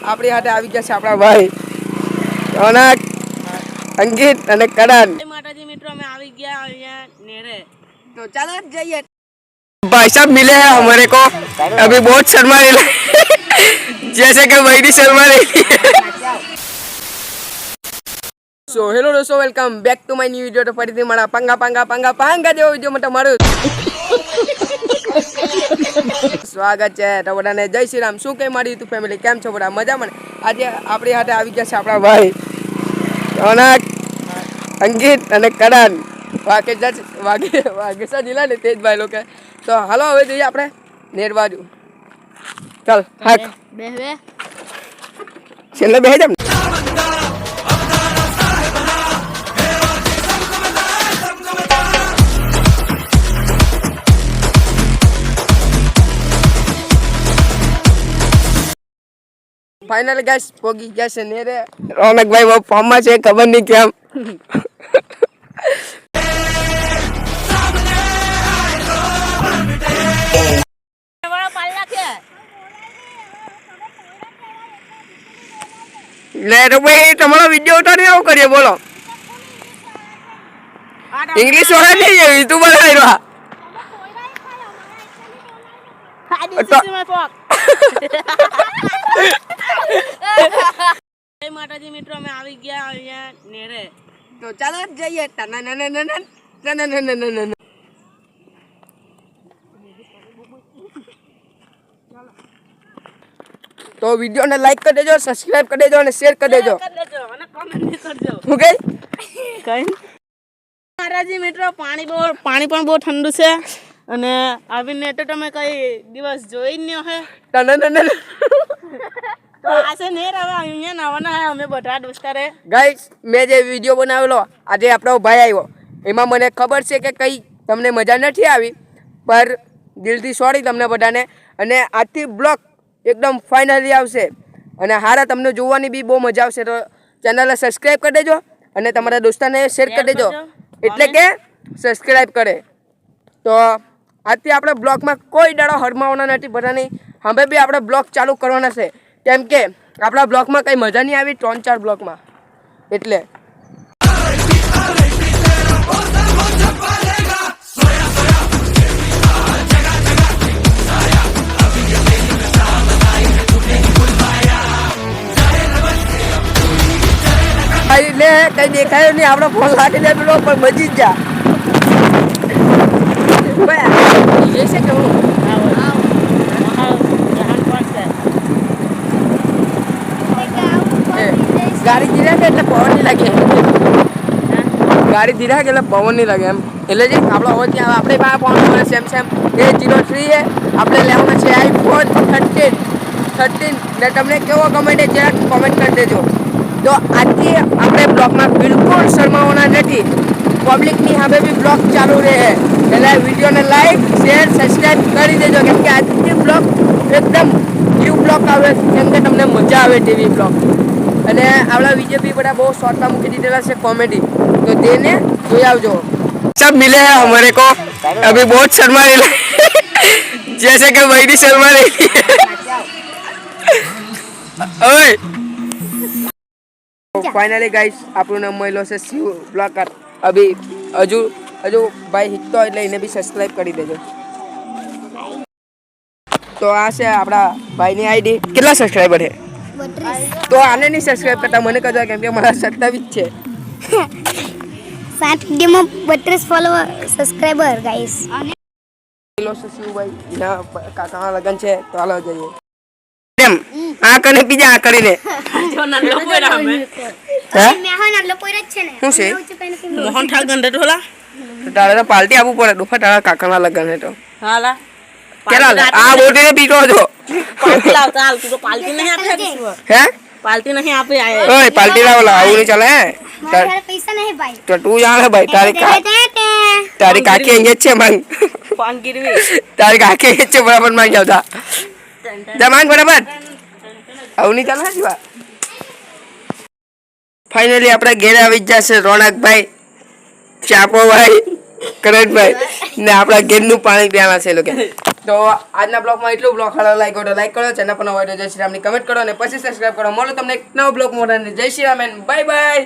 આપણી હાથે આવી ગયા છે આપણા ભાઈ રોનક, અંકિત અને કરણ। माताजी मित्रों में આવી ગયા અહીંયા नेरे तो चलो जाइए। भाई साहब मिले हैं हमारे को, अभी बहुत शर्मा रहे जैसे कि वही शर्मा रही। सो हेलो दोस्तों, welcome back to my new video. तो फरीથી મારા પાંગા પાંગા પાંગા પાંગા જેવો વિડિયો માં તમારું સ્વાગત છે। તો બધાને જય શ્રી રામ। શું કઈ મારી યુટ્યુબ ફેમિલી કેમ છો બધા મજામાં? આજે આપણી હાથે આવી ગયા છે આપણા ભાઈ રોનક, અંકિત અને કરણ। વાગેસા જિલ્લા ને તેજ ભાઈ લોકો। તો હાલો હવે જઈએ આપણે નેર બાજુ। ચાલ હાક બેહવે છેલ્લે બેહી જામ। फाइनल गाइस पोगी गया से नेरे। रौनक भाई वो फॉर्म में है, खबर नहीं क्या बड़ा पाला के ले तो भाई तुम्हारा वीडियो उतारे आओ करिए बोलो। इंग्लिश वाला नहीं है तू बोल रहा જય માતાજી મિત્રો, અમે આવી ગયા અહીંયા નેરે। तो चलो जाइए। तो वीडियो ने लाइक कर देजो, सब्सक्राइब कर देजो और शेयर कर देजो અને કમેન્ટ કરજો। હું ગઈ કઈ માતાજી મિત્રો, પાણી પણ બહુ ઠંડુ છે અને આવીને તો તમે કઈ દિવસ જોઈ ન હે। તો આસે નેર હવે અહીંયા નવાના હે અમે બધા દોસ્તારે। ગાઈસ મેં જે વિડિયો બનાવેલો આજે આપણો ભાઈ આવ્યો, એમાં મને ખબર છે કે કઈ તમને મજા નથી આવી, પર દિલથી સોરી તમને બધાને। અને આજથી બ્લોગ એકદમ ફાઇનલી આવશે અને હારા તમને જોવાની બી બહુ મજા આવશે। તો ચેનલને સબસ્ક્રાઇબ કરી દેજો અને તમારા દોસ્તાને શેર કરી દેજો, એટલે કે સબસ્ક્રાઇબ કરે। તો આજથી આપણે બ્લોગમાં કોઈ દાડો હરમાવાના નથી બધાની। હવે બી આપણે બ્લોગ ચાલુ કરવાના છે, કેમ કે આપણા બ્લોગમાં કંઈ મજા નહીં આવી 3-4 બ્લોગમાં, એટલે લે કઈ દેખાયો નહીં, આપણો ફોન લાગી જાય પેલો પણ બચી જ જા। એ છે કે હું ગાડી ધીરા કે એટલે પવન નહીં લાગે, ગાડી ધીરા કે એટલે પવન નહીં લાગે એમ। એટલે જે આપણો અવાજ ત્યાં આપણે પાસે પવન મળે સેમ A03 છે, આપણે લેવાના છે iPhone 13 ને તમને કેવો ગમે તે જરાક કોમેન્ટ કરી દેજો। તો આજથી આપણે બ્લોગમાં બિલકુલ શરમાવાના નથી, પબ્લિકની સામે બી બ્લોગ ચાલુ રહે, એટલે વિડીયોને લાઈક શેર સબસ્ક્રાઈબ કરી દેજો, કેમ કે આજથી બ્લોગ એકદમ ન્યૂ બ્લોગ આવે, કેમ કે તમને મજા આવે તેવી બ્લોગ। અને આપણા વિડીયો બી બધા બહુ શોર્ટમાં મૂકી દીધેલા છે કોમેડી, તો તેને જોઈ આવજો। सब मिले हैं हमारे को, अभी बहुत शर्मा रहे जैसे कि वही शर्मा रही। ओए फाइनली गाइस આપણો નામ મળ્યો છે શિવ બ્લોગર। અભી હજુ ભાઈ હિટતો એટલે એને બી સબસ્ક્રાઇબ કરી દેજો। તો આ છે આપણા ભાઈની આઈડી। કેટલા સબસ્ક્રાઇબર છે? 32। તો આને નહીં સબસ્ક્રાઇબ કરતા મને કહેજો, કેમ કે મારા 27 છે। 7 વિડિયોમાં 32 ફોલોવર સબસ્ક્રાઇબર ગાઈસ। મળ્યો છે શિવભાઈ ના કાકાના લગન છે, તો હાલો જઈએ। આ કને બીજા આ કરીને જો નલ્લો પોરા અમે હે મે હા નલ્લો પોરા જ છે ને। શું છે? મોહન થાળ ગંડે ઢોલા તારે તો પાર્ટી આપવું પડે, દુફા તારા કાકાના લગન હે તો હાલા કેલા આ બોટીને પીટો છો પાર્ટી લાવતા હાલ તું તો પાર્ટી નહીં આપે હે? પાર્ટી નહીં આપે આય ઓય પાર્ટી લાવલા આવું નહીં ચાલે હે। મારા પૈસા નહીં ભાઈ, તો તું જાણે ભાઈ તારી કાકી અહીંયા જ છે માંગ, પાન ગીરવી તારી કાકી અહીંયા જ છે બરાબર માંગ આવતા જમાન બરાબર આવું નહીં ચાલે જીવા। ફાઇનલી આપણે ઘેરે આવી જ જશે રોનકભાઈ, ચાપોભાઈ, કરણભાઈ ને આપણા ઘેરનું પાણી પીવાના છે લોકો। તો આજના બ્લોગમાં એટલું બ્લોગ સારો લાગ્યો તો લાઈક કરો, ચેનલ પર નવા હોય તો જય શ્રી રામની કમેન્ટ કરો અને પછી સબસ્ક્રાઈબ કરો. મળો તમને એક નવો બ્લોગ મોટા જય Shri Ram and bye bye.